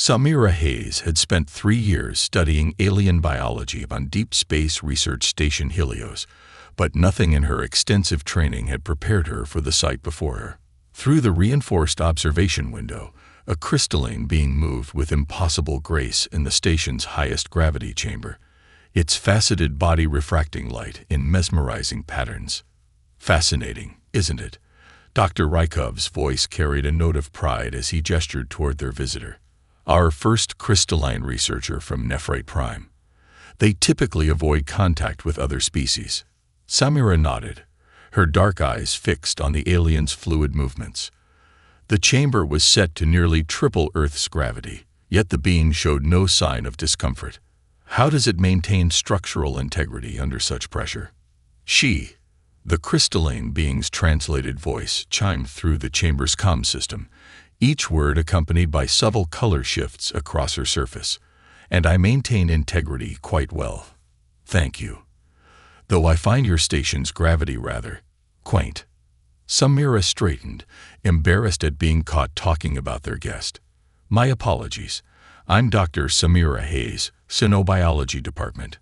Samira Hayes had spent 3 years studying alien biology on Deep Space Research Station Helios, but nothing in her extensive training had prepared her for the sight before her. Through the reinforced observation window, a crystalline being moved with impossible grace in the station's highest gravity chamber, its faceted body refracting light in mesmerizing patterns. Fascinating, isn't it? Dr. Rykov's voice carried a note of pride as he gestured toward their visitor. Our first crystalline researcher from Nephrite Prime. They typically avoid contact with other species. Samira nodded, her dark eyes fixed on the alien's fluid movements. The chamber was set to nearly triple Earth's gravity, yet the being showed no sign of discomfort. How does it maintain structural integrity under such pressure? The crystalline being's translated voice chimed through the chamber's comm system, each word accompanied by subtle color shifts across her surface. And I maintain integrity quite well. Thank you. Though I find your station's gravity rather quaint. Samira straightened, embarrassed at being caught talking about their guest. My apologies. I'm Dr. Samira Hayes, Cynobiology Department.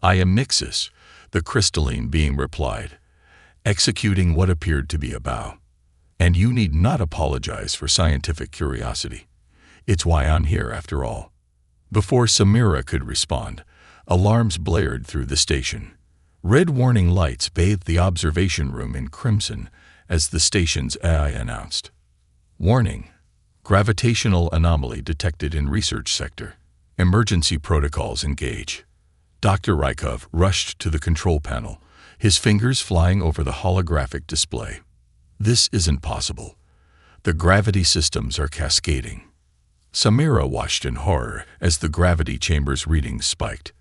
I am Nixus, the crystalline being replied, executing what appeared to be a bow. And you need not apologize for scientific curiosity. It's why I'm here after all. Before Samira could respond, alarms blared through the station. Red warning lights bathed the observation room in crimson as the station's AI announced. Warning: gravitational anomaly detected in research sector. Emergency protocols engage. Dr. Rykov rushed to the control panel, his fingers flying over the holographic display. This isn't possible. The gravity systems are cascading. Samira watched in horror as the gravity chamber's readings spiked.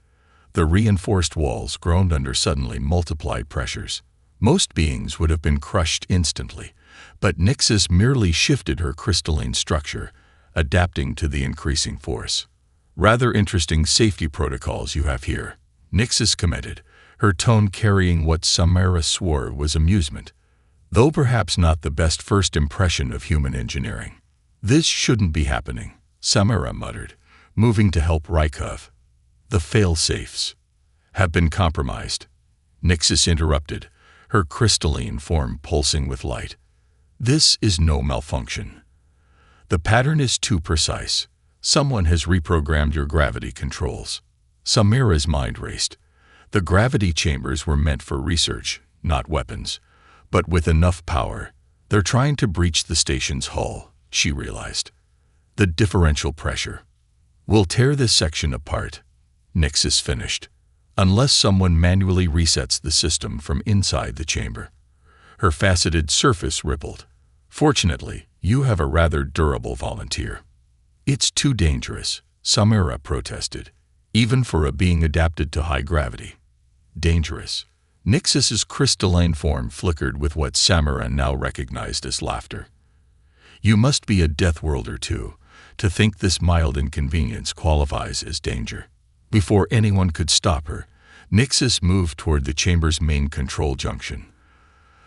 The reinforced walls groaned under suddenly multiplied pressures. Most beings would have been crushed instantly, but Nixus merely shifted her crystalline structure, adapting to the increasing force. Rather interesting safety protocols you have here, Nixus commented, her tone carrying what Samira swore was amusement, though perhaps not the best first impression of human engineering. This shouldn't be happening, Samira muttered, moving to help Rykov. The fail-safes have been compromised. Nixus interrupted, her crystalline form pulsing with light. This is no malfunction. The pattern is too precise. Someone has reprogrammed your gravity controls. Samira's mind raced. The gravity chambers were meant for research, not weapons. But with enough power, they're trying to breach the station's hull, she realized. The differential pressure. We'll tear this section apart, Nixus finished, unless someone manually resets the system from inside the chamber. Her faceted surface rippled. Fortunately, you have a rather durable volunteer. It's too dangerous, Samira protested, even for a being adapted to high gravity. Dangerous. Nixus's crystalline form flickered with what Samira now recognized as laughter. You must be a Deathworlder too, to think this mild inconvenience qualifies as danger. Before anyone could stop her, Nixus moved toward the chamber's main control junction.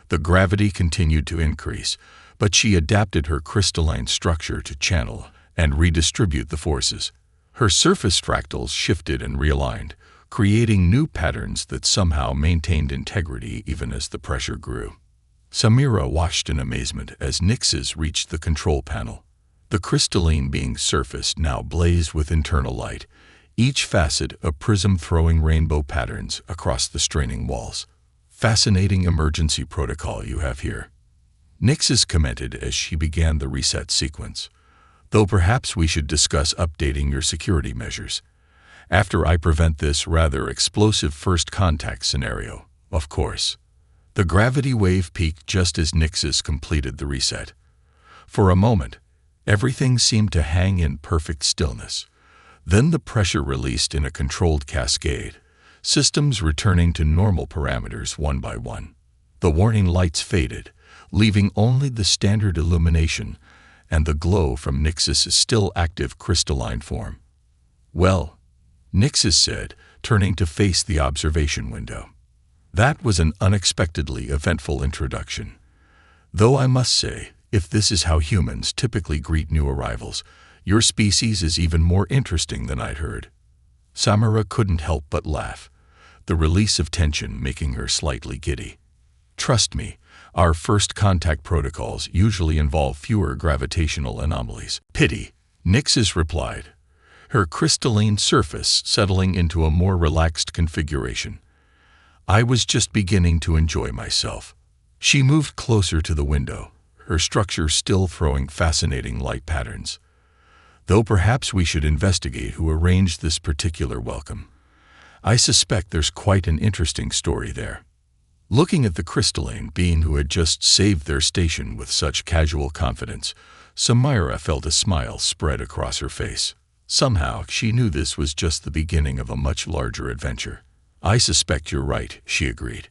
The gravity continued to increase, but she adapted her crystalline structure to channel and redistribute the forces. Her surface fractals shifted and realigned, creating new patterns that somehow maintained integrity even as the pressure grew. Samira watched in amazement as Nixus reached the control panel. The crystalline being's surface now blazed with internal light, each facet a prism throwing rainbow patterns across the straining walls. Fascinating emergency protocol you have here, Nixus commented as she began the reset sequence. Though perhaps we should discuss updating your security measures. After I prevent this rather explosive first contact scenario, of course. The gravity wave peaked just as Nixus completed the reset. For a moment, everything seemed to hang in perfect stillness. Then the pressure released in a controlled cascade, systems returning to normal parameters one by one. The warning lights faded, leaving only the standard illumination and the glow from Nixus's still active crystalline form. Well, Nixus said, turning to face the observation window. That was an unexpectedly eventful introduction. Though I must say, if this is how humans typically greet new arrivals, Your species is even more interesting than I'd heard. Samira couldn't help but laugh, the release of tension making her slightly giddy. Trust me, our first contact protocols usually involve fewer gravitational anomalies. Pity, Nyx's replied, her crystalline surface settling into a more relaxed configuration. I was just beginning to enjoy myself. She moved closer to the window, her structure still throwing fascinating light patterns. Though perhaps we should investigate who arranged this particular welcome. I suspect there's quite an interesting story there. Looking at the crystalline being who had just saved their station with such casual confidence, Samira felt a smile spread across her face. Somehow, she knew this was just the beginning of a much larger adventure. I suspect you're right, she agreed.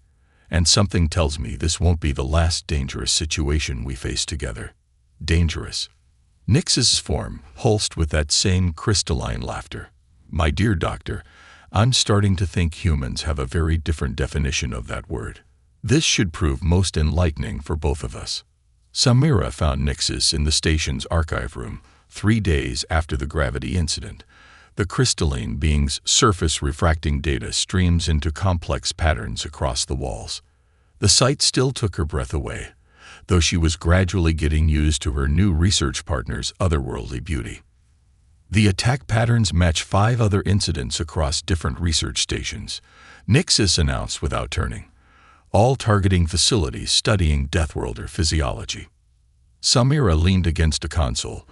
And something tells me this won't be the last dangerous situation we face together. Dangerous. Nyx's form pulsed with that same crystalline laughter. My dear doctor, I'm starting to think humans have a very different definition of that word. This should prove most enlightening for both of us. Samira found Nyx's in the station's archive room, 3 days after the gravity incident. The crystalline being's surface refracting data streams into complex patterns across the walls. The sight still took her breath away, though she was gradually getting used to her new research partner's otherworldly beauty. The attack patterns match 5 other incidents across different research stations, Nyx's announced without turning, all targeting facilities studying Deathworlder physiology. Samira leaned against a console,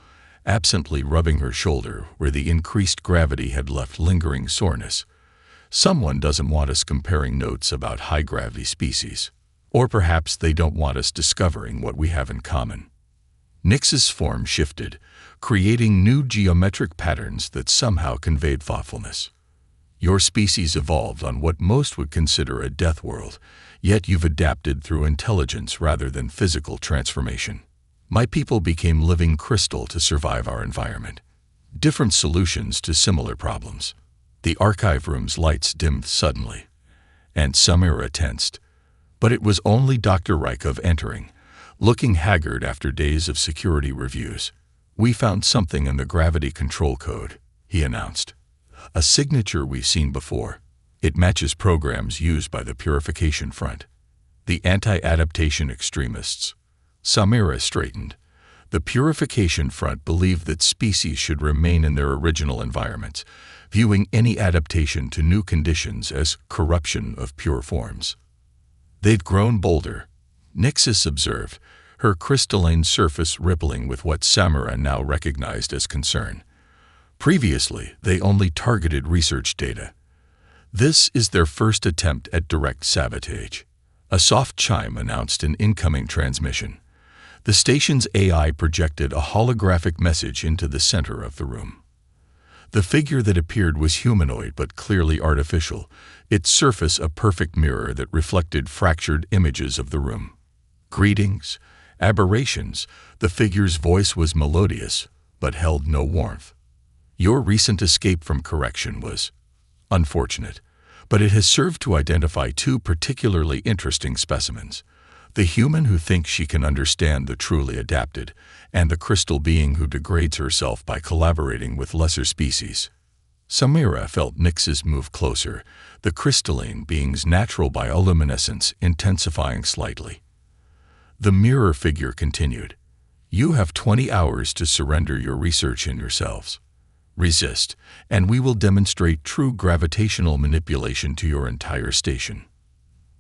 absently rubbing her shoulder where the increased gravity had left lingering soreness. Someone doesn't want us comparing notes about high-gravity species. Or perhaps they don't want us discovering what we have in common. Nyx's form shifted, creating new geometric patterns that somehow conveyed thoughtfulness. Your species evolved on what most would consider a death world, yet you've adapted through intelligence rather than physical transformation. My people became living crystal to survive our environment. Different solutions to similar problems. The archive room's lights dimmed suddenly, and Samira tensed. But it was only Dr. Rykov entering, looking haggard after days of security reviews. We found something in the gravity control code, he announced. A signature we've seen before. It matches programs used by the Purification Front. The anti-adaptation extremists. Samira straightened. The Purification Front believed that species should remain in their original environments, viewing any adaptation to new conditions as corruption of pure forms. They've grown bolder, Nyx's observed, her crystalline surface rippling with what Samira now recognized as concern. Previously, they only targeted research data. This is their first attempt at direct sabotage. A soft chime announced an incoming transmission. The station's AI projected a holographic message into the center of the room. The figure that appeared was humanoid but clearly artificial, its surface a perfect mirror that reflected fractured images of the room. Greetings, aberrations, the figure's voice was melodious, but held no warmth. Your recent escape from correction was unfortunate, but it has served to identify 2 particularly interesting specimens. The human who thinks she can understand the truly adapted, and the crystal being who degrades herself by collaborating with lesser species. Samira felt Nyx's move closer, the crystalline being's natural bioluminescence intensifying slightly. The mirror figure continued. You have 20 hours to surrender your research in yourselves. Resist, and we will demonstrate true gravitational manipulation to your entire station.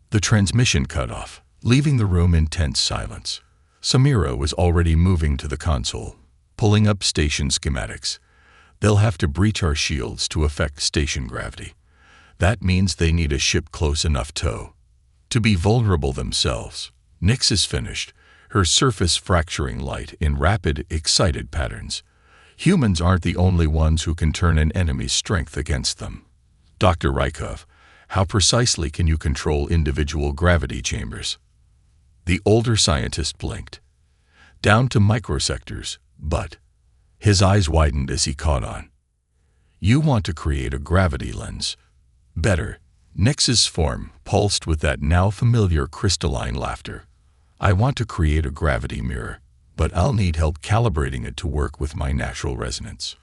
The transmission cut off, leaving the room in tense silence. Samira was already moving to the console, pulling up station schematics. They'll have to breach our shields to affect station gravity. That means they need a ship close enough to be vulnerable themselves. Nyx is finished, her surface fracturing light in rapid, excited patterns. Humans aren't the only ones who can turn an enemy's strength against them. Dr. Rykov, how precisely can you control individual gravity chambers? The older scientist blinked. Down to microsectors, but his eyes widened as he caught on. You want to create a gravity lens. Better. Nyx's form pulsed with that now familiar crystalline laughter. I want to create a gravity mirror. but I'll need help calibrating it to work with my natural resonance.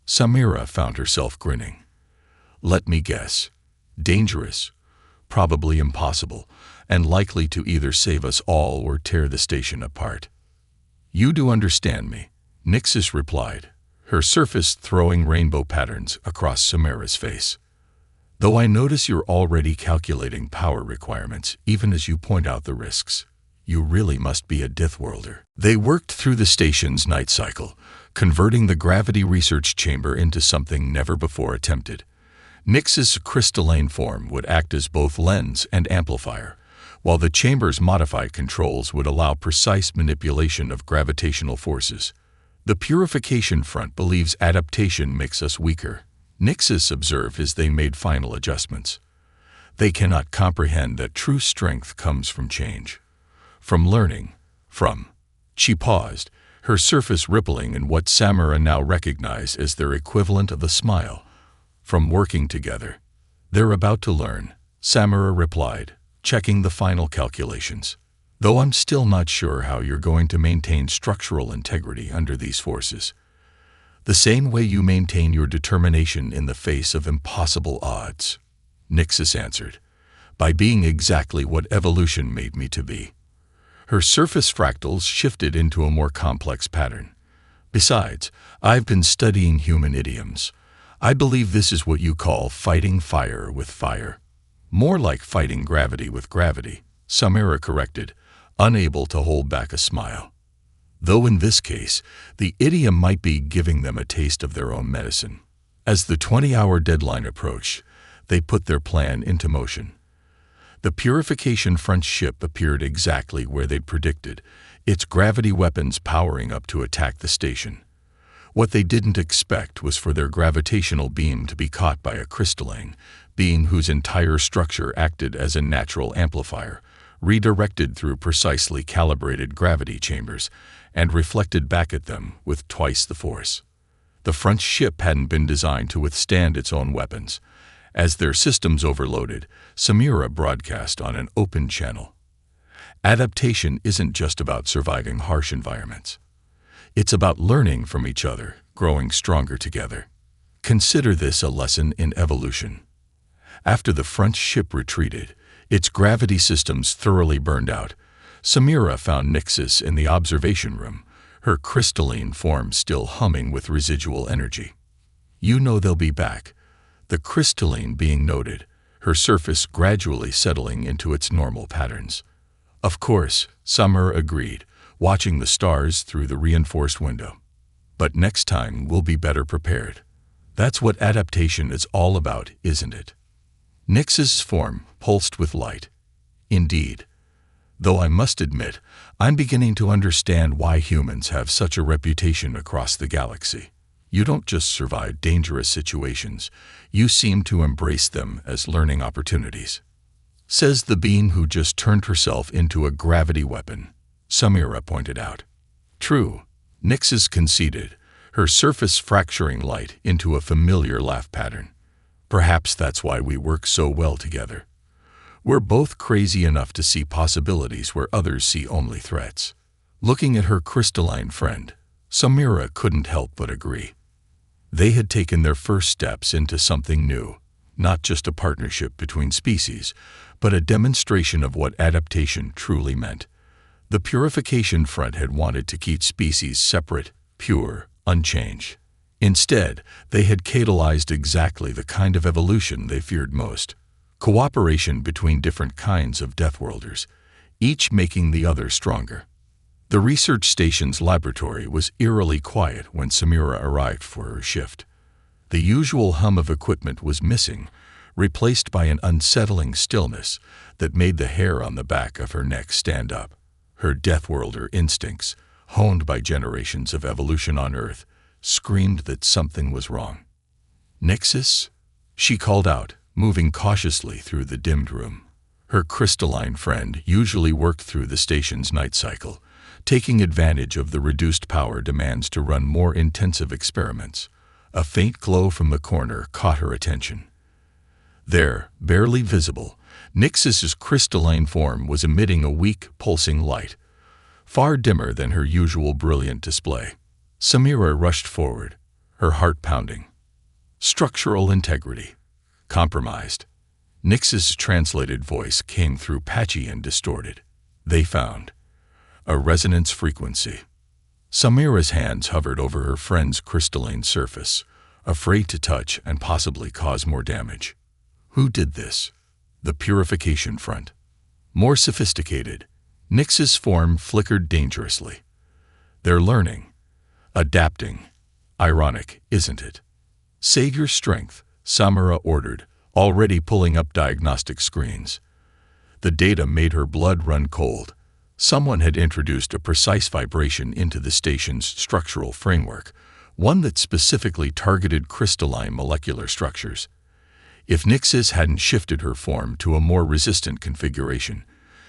Samira found herself grinning. Let me guess. Dangerous, probably impossible, and likely to either save us all or tear the station apart. You do understand me, Nixis replied, her surface throwing rainbow patterns across Samira's face. Though I notice you're already calculating power requirements, even as you point out the risks. You really must be a Deathworlder. They worked through the station's night cycle, converting the gravity research chamber into something never before attempted. Nix's crystalline form would act as both lens and amplifier, while the chamber's modified controls would allow precise manipulation of gravitational forces. The purification front believes adaptation makes us weaker, Nixis observed as they made final adjustments. They cannot comprehend that true strength comes from change. From learning, She paused, her surface rippling in what Samira now recognized as their equivalent of a smile. From working together. They're about to learn, Samira replied, checking the final calculations. Though I'm still not sure how you're going to maintain structural integrity under these forces. The same way you maintain your determination in the face of impossible odds, Nixis answered, by being exactly what evolution made me to be. Her surface fractals shifted into a more complex pattern. Besides, I've been studying human idioms. I believe this is what you call fighting fire with fire. More like fighting gravity with gravity, Samira corrected, unable to hold back a smile. Though in this case, the idiom might be giving them a taste of their own medicine. As the 20-hour deadline approached, they put their plan into motion. The purification front ship appeared exactly where they'd predicted, its gravity weapons powering up to attack the station. What they didn't expect was for their gravitational beam to be caught by a crystalline being whose entire structure acted as a natural amplifier, redirected through precisely calibrated gravity chambers, and reflected back at them with twice the force. The front ship hadn't been designed to withstand its own weapons. As their systems overloaded, Samira broadcast on an open channel. Adaptation isn't just about surviving harsh environments. It's about learning from each other, growing stronger together. Consider this a lesson in evolution. After the front ship retreated, its gravity systems thoroughly burned out, Samira found Nixis in the observation room, her crystalline form still humming with residual energy. You know they'll be back. The crystalline being noted, her surface gradually settling into its normal patterns. Of course, Samira agreed, watching the stars through the reinforced window. But next time we'll be better prepared. That's what adaptation is all about, isn't it? Nix's form pulsed with light. Indeed. Though I must admit, I'm beginning to understand why humans have such a reputation across the galaxy. You don't just survive dangerous situations, you seem to embrace them as learning opportunities. Says the being who just turned herself into a gravity weapon, Samira pointed out. True, Nixis conceded, her surface fracturing light into a familiar laugh pattern. Perhaps that's why we work so well together. We're both crazy enough to see possibilities where others see only threats. Looking at her crystalline friend, Samira couldn't help but agree. They had taken their first steps into something new, not just a partnership between species, but a demonstration of what adaptation truly meant. The purification front had wanted to keep species separate, pure, unchanged. Instead, they had catalyzed exactly the kind of evolution they feared most. Cooperation between different kinds of Deathworlders, each making the other stronger. The research station's laboratory was eerily quiet when Samira arrived for her shift. The usual hum of equipment was missing, replaced by an unsettling stillness that made the hair on the back of her neck stand up. Her Deathworlder instincts, honed by generations of evolution on Earth, screamed that something was wrong. Nixis? She called out, moving cautiously through the dimmed room. Her crystalline friend usually worked through the station's night cycle, taking advantage of the reduced power demands to run more intensive experiments. A faint glow from the corner caught her attention. There, barely visible, Nixis's crystalline form was emitting a weak, pulsing light. far dimmer than her usual brilliant display. Samira rushed forward, her heart pounding. Structural integrity. Compromised. Nyx's translated voice came through patchy and distorted. They found a resonance frequency. Samira's hands hovered over her friend's crystalline surface, afraid to touch and possibly cause more damage. Who did this? The purification front. More sophisticated. Nyx's form flickered dangerously. They're learning. Adapting. Ironic, isn't it? Save your strength, Samira ordered, already pulling up diagnostic screens. The data made her blood run cold. Someone had introduced a precise vibration into the station's structural framework, one that specifically targeted crystalline molecular structures. If Nyx hadn't shifted her form to a more resistant configuration,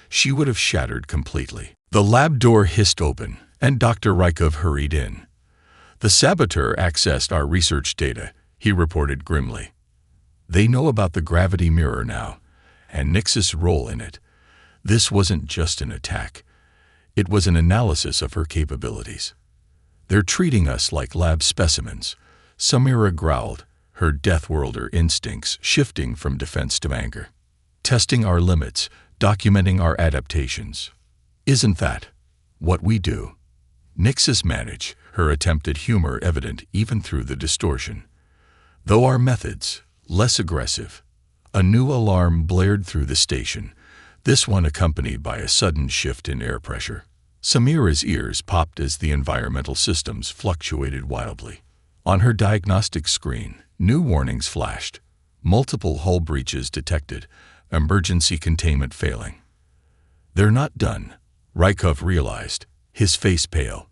she would have shattered completely. The lab door hissed open, and Dr. Rykov hurried in. The saboteur accessed our research data, he reported grimly. They know about the gravity mirror now, and Nyx's role in it. This wasn't just an attack. It was an analysis of her capabilities. They're treating us like lab specimens, Samira growled, her Deathworlder instincts shifting from defense to anger. Testing our limits, documenting our adaptations. Isn't that what we do? Nyx managed, her attempted humor evident even through the distortion. Though our methods, less aggressive. A new alarm blared through the station, this one accompanied by a sudden shift in air pressure. Samira's ears popped as the environmental systems fluctuated wildly. On her diagnostic screen, new warnings flashed. Multiple hull breaches detected, emergency containment failing. They're not done, Rykov realized, his face pale.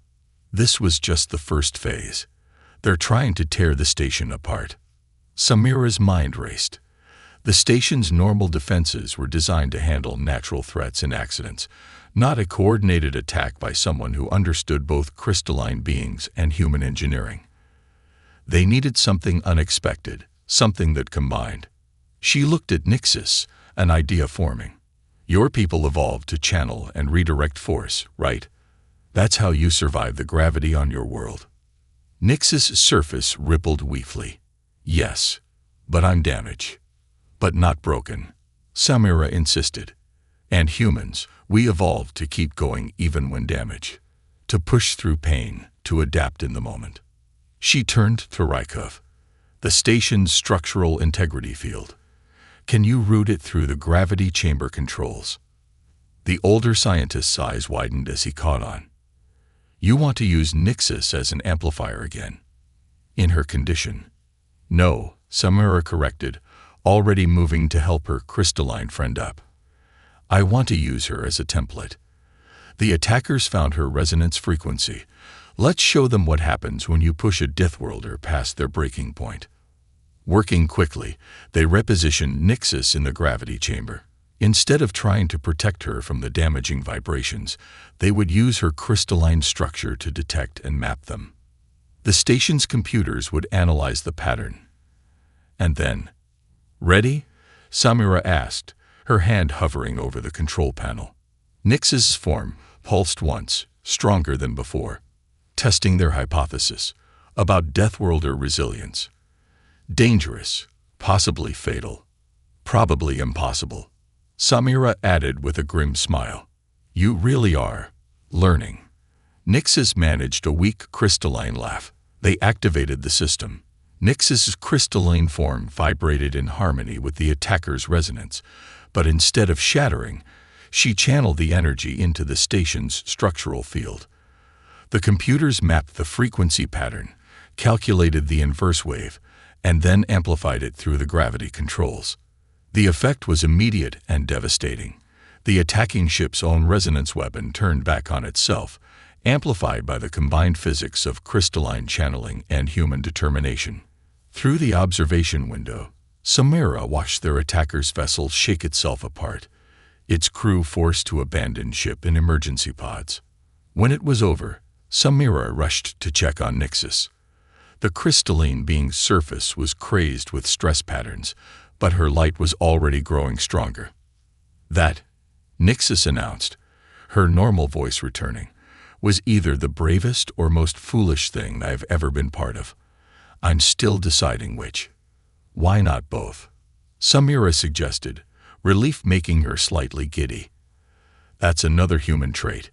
This was just the first phase. They're trying to tear the station apart. Samira's mind raced. The station's normal defenses were designed to handle natural threats and accidents, not a coordinated attack by someone who understood both crystalline beings and human engineering. They needed something unexpected, something that combined. She looked at Nyx, an idea forming. Your people evolved to channel and redirect force, right? That's how you survive the gravity on your world. Nyx's surface rippled weakly. Yes, but I'm damaged. But not broken, Samira insisted. And humans, we evolved to keep going even when damaged. To push through pain, to adapt in the moment. She turned to Rykov. The station's structural integrity field. Can you route it through the gravity chamber controls? The older scientist's eyes widened as he caught on. You want to use Nyx as an amplifier again? In her condition? No, Samira corrected, already moving to help her crystalline friend up. I want to use her as a template. The attackers found her resonance frequency. Let's show them what happens when you push a Deathworlder past their breaking point. Working quickly, they repositioned Nyx in the gravity chamber. Instead of trying to protect her from the damaging vibrations, they would use her crystalline structure to detect and map them. The station's computers would analyze the pattern. And then, ready? Samira asked, her hand hovering over the control panel. Nyx's form pulsed once, stronger than before, testing their hypothesis about Deathworlder resilience. Dangerous, possibly fatal, probably impossible. Samira added with a grim smile. You really are learning. Nyx managed a weak crystalline laugh. They activated the system. Nyx's crystalline form vibrated in harmony with the attacker's resonance, but instead of shattering, she channeled the energy into the station's structural field. The computers mapped the frequency pattern, calculated the inverse wave, and then amplified it through the gravity controls. The effect was immediate and devastating. The attacking ship's own resonance weapon turned back on itself, amplified by the combined physics of crystalline channeling and human determination. Through the observation window, Samira watched their attacker's vessel shake itself apart, its crew forced to abandon ship in emergency pods. When it was over, Samira rushed to check on Nyx. The crystalline being's surface was crazed with stress patterns, but her light was already growing stronger. That, Nyx announced, her normal voice returning. was either the bravest or most foolish thing I've ever been part of. I'm still deciding which. Why not both? Samira suggested, relief making her slightly giddy. That's another human trait.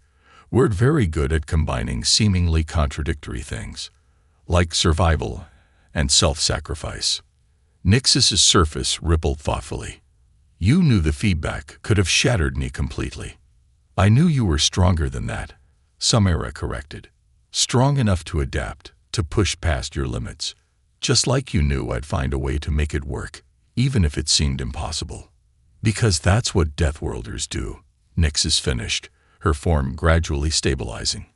We're very good at combining seemingly contradictory things, like survival and self-sacrifice. Nixus's surface rippled thoughtfully. You knew the feedback could have shattered me completely. I knew you were stronger than that, Samira corrected. Strong enough to adapt, to push past your limits. Just like you knew I'd find a way to make it work, even if it seemed impossible. Because that's what Deathworlders do, Nixus finished, her form gradually stabilizing.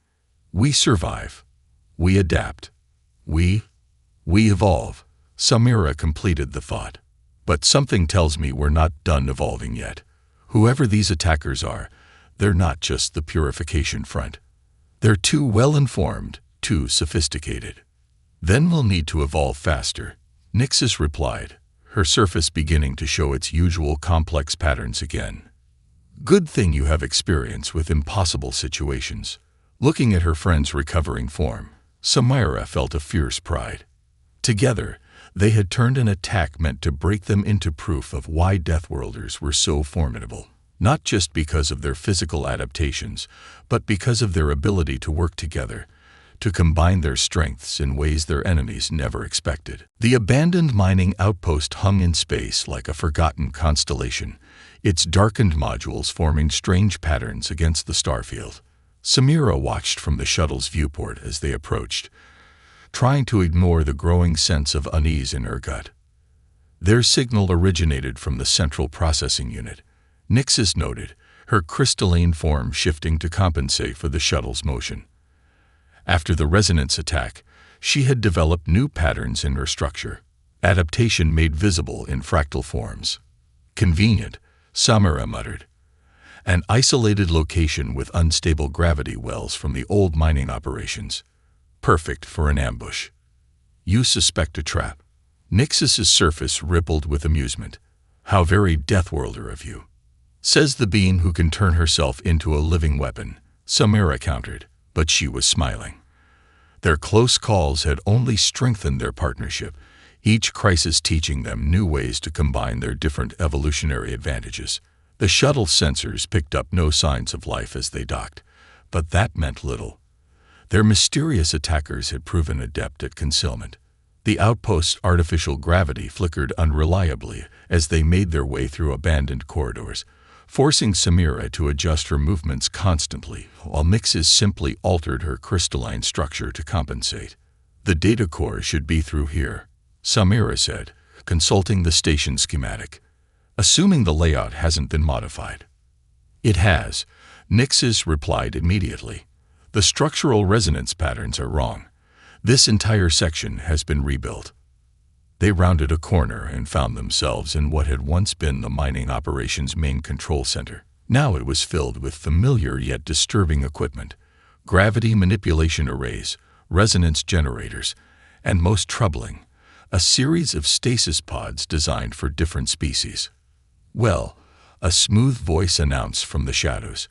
We survive. We adapt. We evolve. Samira completed the thought. But something tells me we're not done evolving yet. Whoever these attackers are, they're not just the purification front. They're too well-informed, too sophisticated. Then we'll need to evolve faster, Nixus replied, her surface beginning to show its usual complex patterns again. Good thing you have experience with impossible situations. Looking at her friend's recovering form, Samira felt a fierce pride. Together, they had turned an attack meant to break them into proof of why Deathworlders were so formidable. Not just because of their physical adaptations, but because of their ability to work together, to combine their strengths in ways their enemies never expected. The abandoned mining outpost hung in space like a forgotten constellation, its darkened modules forming strange patterns against the starfield. Samira watched from the shuttle's viewport as they approached, trying to ignore the growing sense of unease in her gut. Their signal originated from the central processing unit, Nixus noted, her crystalline form shifting to compensate for the shuttle's motion. After the resonance attack, she had developed new patterns in her structure, adaptation made visible in fractal forms. Convenient, Samira muttered. An isolated location with unstable gravity wells from the old mining operations. Perfect for an ambush. You suspect a trap. Nixus's surface rippled with amusement. How very Deathworlder of you. Says the being who can turn herself into a living weapon, Samira countered, but she was smiling. Their close calls had only strengthened their partnership, each crisis teaching them new ways to combine their different evolutionary advantages. The shuttle sensors picked up no signs of life as they docked, but that meant little. Their mysterious attackers had proven adept at concealment. The outpost's artificial gravity flickered unreliably as they made their way through abandoned corridors, forcing Samira to adjust her movements constantly, while Nixus simply altered her crystalline structure to compensate. The data core should be through here, Samira said, consulting the station schematic. Assuming the layout hasn't been modified. It has, Nixus replied immediately. The structural resonance patterns are wrong. This entire section has been rebuilt. They rounded a corner and found themselves in what had once been the mining operations main control center. Now it was filled with familiar yet disturbing equipment, gravity manipulation arrays, resonance generators, and most troubling, a series of stasis pods designed for different species. Well, a smooth voice announced from the shadows.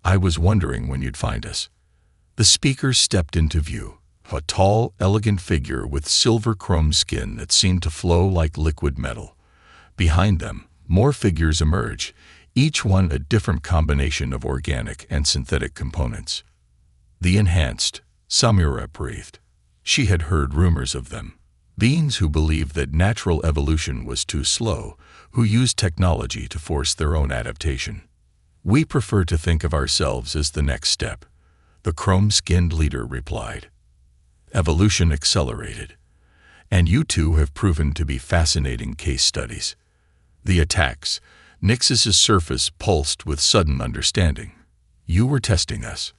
I was wondering when you'd find us. The speaker stepped into view. A tall, elegant figure with silver chrome skin that seemed to flow like liquid metal. Behind them, more figures emerged, each one a different combination of organic and synthetic components. The enhanced, Samira breathed. She had heard rumors of them. Beings who believed that natural evolution was too slow, who used technology to force their own adaptation. We prefer to think of ourselves as the next step, the chrome-skinned leader replied. Evolution accelerated, and you two have proven to be fascinating case studies. The attacks, Nixus's surface pulsed with sudden understanding. You were testing us.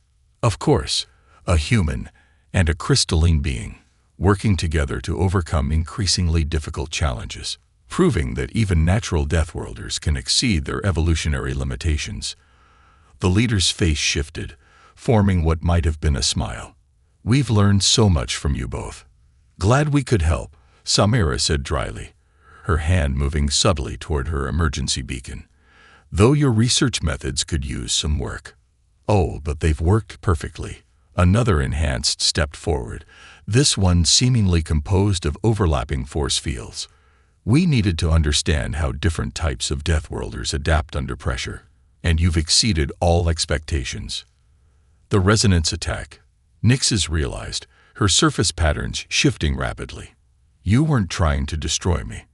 Of course, a human and a crystalline being, working together to overcome increasingly difficult challenges, proving that even natural Deathworlders can exceed their evolutionary limitations. The leader's face shifted, forming what might have been a smile. We've learned so much from you both. Glad we could help, Samira said dryly, her hand moving subtly toward her emergency beacon. Though your research methods could use some work. Oh, but they've worked perfectly. Another enhanced stepped forward, this one seemingly composed of overlapping force fields. We needed to understand how different types of Deathworlders adapt under pressure, and you've exceeded all expectations. The resonance attack. Nyxus realized, her surface patterns shifting rapidly. You weren't trying to destroy me.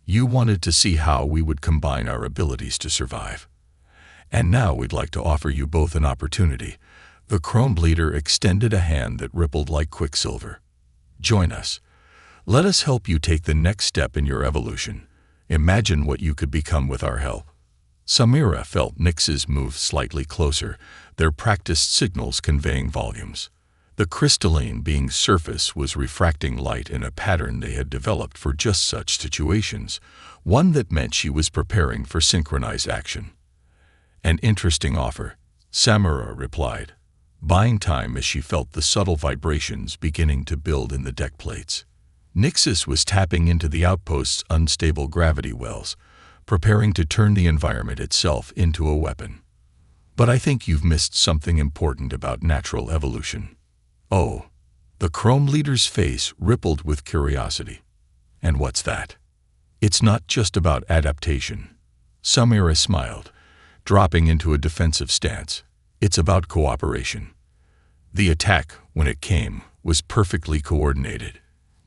You wanted to see how we would combine our abilities to survive. And now we'd like to offer you both an opportunity. The Chrome Bleeder extended a hand that rippled like quicksilver. Join us. Let us help you take the next step in your evolution. Imagine what you could become with our help. Samira felt Nyxus move slightly closer, their practiced signals conveying volumes. The crystalline being's surface was refracting light in a pattern they had developed for just such situations, one that meant she was preparing for synchronized action. An interesting offer, Samira replied, buying time as she felt the subtle vibrations beginning to build in the deck plates. Nyxus was tapping into the outpost's unstable gravity wells, preparing to turn the environment itself into a weapon. But I think you've missed something important about natural evolution. Oh, the Chrome Leader's face rippled with curiosity. And what's that? It's not just about adaptation. Samira smiled, dropping into a defensive stance. It's about cooperation. The attack, when it came, was perfectly coordinated.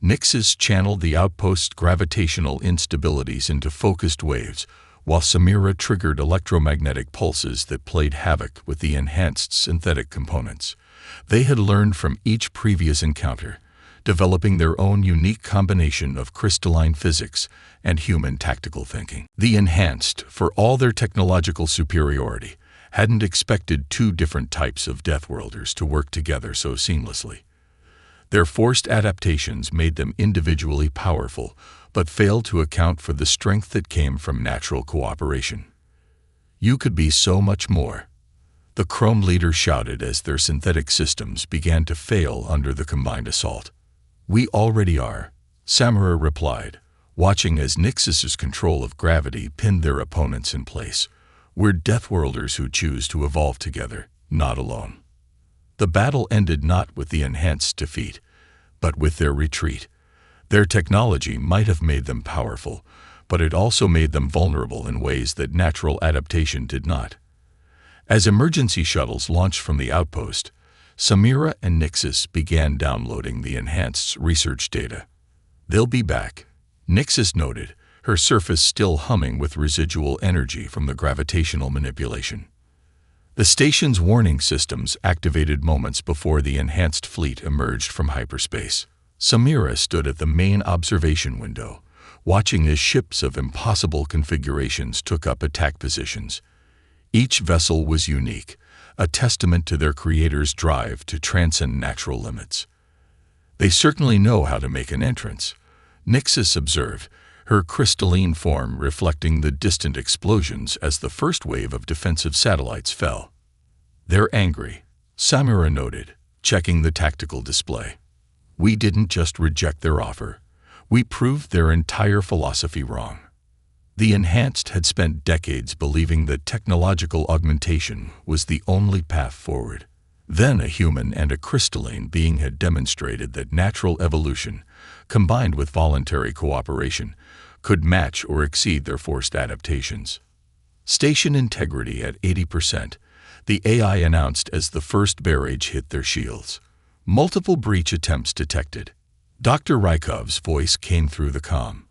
Nyxus channeled the outpost's gravitational instabilities into focused waves, while Samira triggered electromagnetic pulses that played havoc with the enhanced synthetic components. They had learned from each previous encounter, developing their own unique combination of crystalline physics and human tactical thinking. The enhanced, for all their technological superiority, hadn't expected two different types of Deathworlders to work together so seamlessly. Their forced adaptations made them individually powerful, but failed to account for the strength that came from natural cooperation. You could be so much more. The Chrome Leader shouted as their synthetic systems began to fail under the combined assault. We already are, Samira replied, watching as Nyxus's control of gravity pinned their opponents in place. We're Deathworlders who choose to evolve together, not alone. The battle ended not with the enhanced defeat, but with their retreat. Their technology might have made them powerful, but it also made them vulnerable in ways that natural adaptation did not. As emergency shuttles launched from the outpost, Samira and Nyxus began downloading the enhanced research data. They'll be back, Nyxus noted, her surface still humming with residual energy from the gravitational manipulation. The station's warning systems activated moments before the enhanced fleet emerged from hyperspace. Samira stood at the main observation window, watching as ships of impossible configurations took up attack positions. Each vessel was unique, a testament to their creator's drive to transcend natural limits. They certainly know how to make an entrance, Nyxus observed, her crystalline form reflecting the distant explosions as the first wave of defensive satellites fell. They're angry, Samira noted, checking the tactical display. We didn't just reject their offer. We proved their entire philosophy wrong. The enhanced had spent decades believing that technological augmentation was the only path forward. Then a human and a crystalline being had demonstrated that natural evolution, combined with voluntary cooperation, could match or exceed their forced adaptations. Station integrity at 80%, the AI announced as the first barrage hit their shields. Multiple breach attempts detected. Dr. Rykov's voice came through the comm.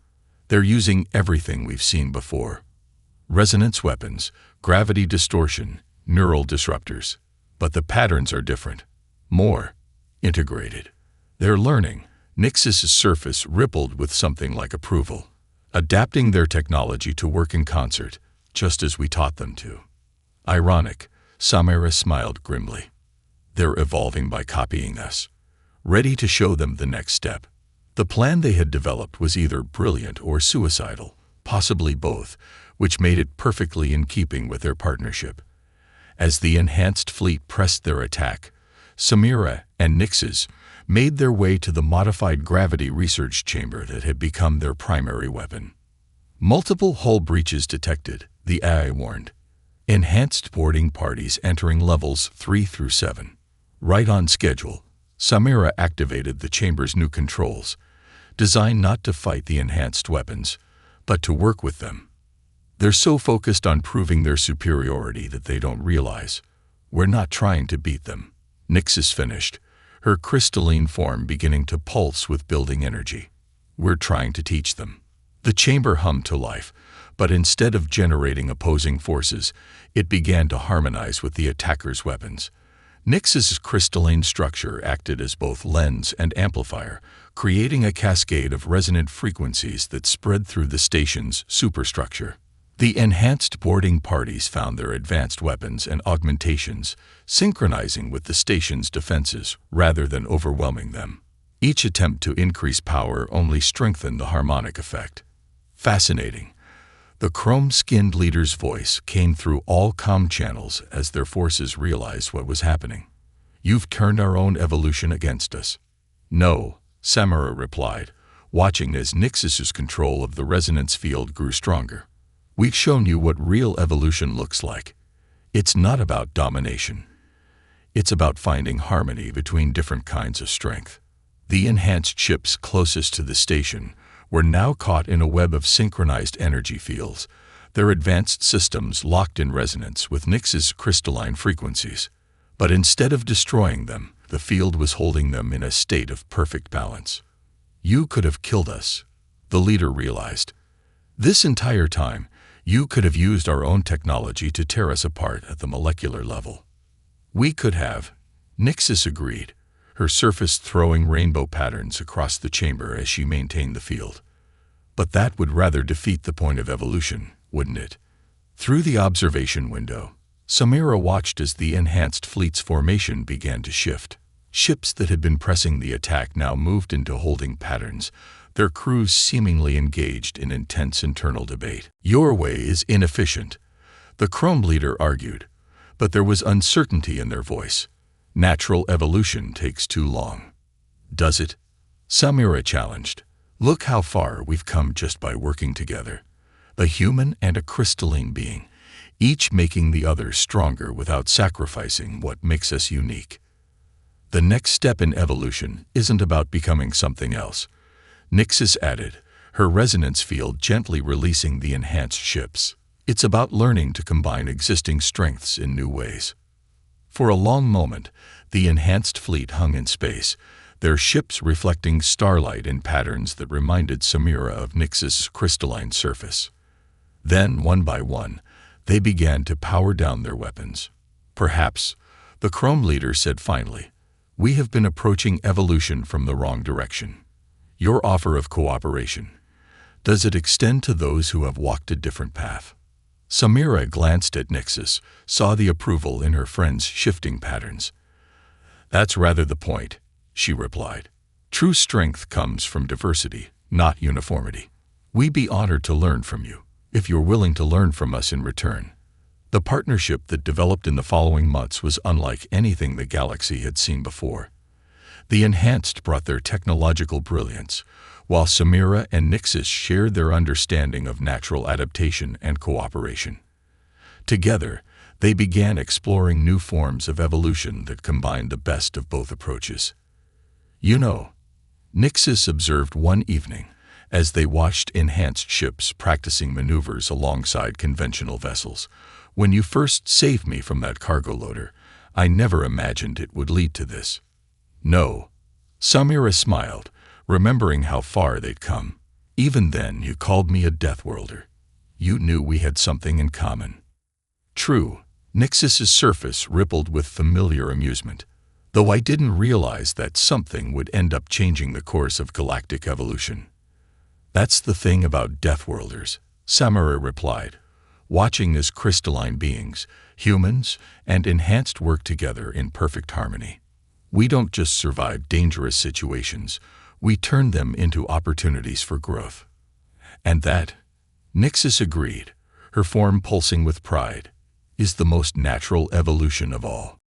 They're using everything we've seen before. Resonance weapons, gravity distortion, neural disruptors. But the patterns are different. More integrated. They're learning. Nyxus's surface rippled with something like approval, adapting their technology to work in concert, just as we taught them to. Ironic, Samira smiled grimly. They're evolving by copying us, ready to show them the next step. The plan they had developed was either brilliant or suicidal, possibly both, which made it perfectly in keeping with their partnership. As the enhanced fleet pressed their attack, Samira and Nyxus made their way to the modified gravity research chamber that had become their primary weapon. Multiple hull breaches detected, the AI warned. Enhanced boarding parties entering levels 3 through 7. Right on schedule, Samira activated the chamber's new controls, designed not to fight the enhanced weapons, but to work with them. They're so focused on proving their superiority that they don't realize we're not trying to beat them. Nyxus finished, her crystalline form beginning to pulse with building energy. We're trying to teach them. The chamber hummed to life, but instead of generating opposing forces, it began to harmonize with the attacker's weapons. Nyxus's crystalline structure acted as both lens and amplifier, creating a cascade of resonant frequencies that spread through the station's superstructure. The enhanced boarding parties found their advanced weapons and augmentations synchronizing with the station's defenses rather than overwhelming them. Each attempt to increase power only strengthened the harmonic effect. Fascinating. The chrome-skinned leader's voice came through all comm channels as their forces realized what was happening. You've turned our own evolution against us. No, Samira replied, watching as Nyxus's control of the resonance field grew stronger. We've shown you what real evolution looks like. It's not about domination. It's about finding harmony between different kinds of strength. The enhanced ships closest to the station were now caught in a web of synchronized energy fields, their advanced systems locked in resonance with Nyx's crystalline frequencies. But instead of destroying them, the field was holding them in a state of perfect balance. You could have killed us, the leader realized. This entire time, you could have used our own technology to tear us apart at the molecular level. We could have, Nyxus agreed, her surface throwing rainbow patterns across the chamber as she maintained the field. But that would rather defeat the point of evolution, wouldn't it? Through the observation window, Samira watched as the enhanced fleet's formation began to shift. Ships that had been pressing the attack now moved into holding patterns, their crews seemingly engaged in intense internal debate. Your way is inefficient, the Chrome leader argued, but there was uncertainty in their voice. Natural evolution takes too long. Does it? Samira challenged. Look how far we've come just by working together. A human and a crystalline being, each making the other stronger without sacrificing what makes us unique. The next step in evolution isn't about becoming something else, Nyxus added, her resonance field gently releasing the enhanced ships. It's about learning to combine existing strengths in new ways. For a long moment, the enhanced fleet hung in space, their ships reflecting starlight in patterns that reminded Samira of Nyx's crystalline surface. Then, one by one, they began to power down their weapons. Perhaps, the Chrome leader said finally, we have been approaching evolution from the wrong direction. Your offer of cooperation, does it extend to those who have walked a different path? Samira glanced at Nyxus, saw the approval in her friend's shifting patterns. That's rather the point, she replied. True strength comes from diversity, not uniformity. We'd be honored to learn from you, if you're willing to learn from us in return. The partnership that developed in the following months was unlike anything the galaxy had seen before. The enhanced brought their technological brilliance, while Samira and Nyxus shared their understanding of natural adaptation and cooperation. Together, they began exploring new forms of evolution that combined the best of both approaches. You know, Nyxus observed one evening, as they watched enhanced ships practicing maneuvers alongside conventional vessels, when you first saved me from that cargo loader, I never imagined it would lead to this. No, Samira smiled, remembering how far they'd come. Even then, you called me a Deathworlder. You knew we had something in common. True, Nyxus's surface rippled with familiar amusement, though I didn't realize that something would end up changing the course of galactic evolution. That's the thing about Deathworlders, Samira replied, watching as crystalline beings, humans, and enhanced work together in perfect harmony. We don't just survive dangerous situations, we turn them into opportunities for growth. And that, Nyxus agreed, her form pulsing with pride, is the most natural evolution of all.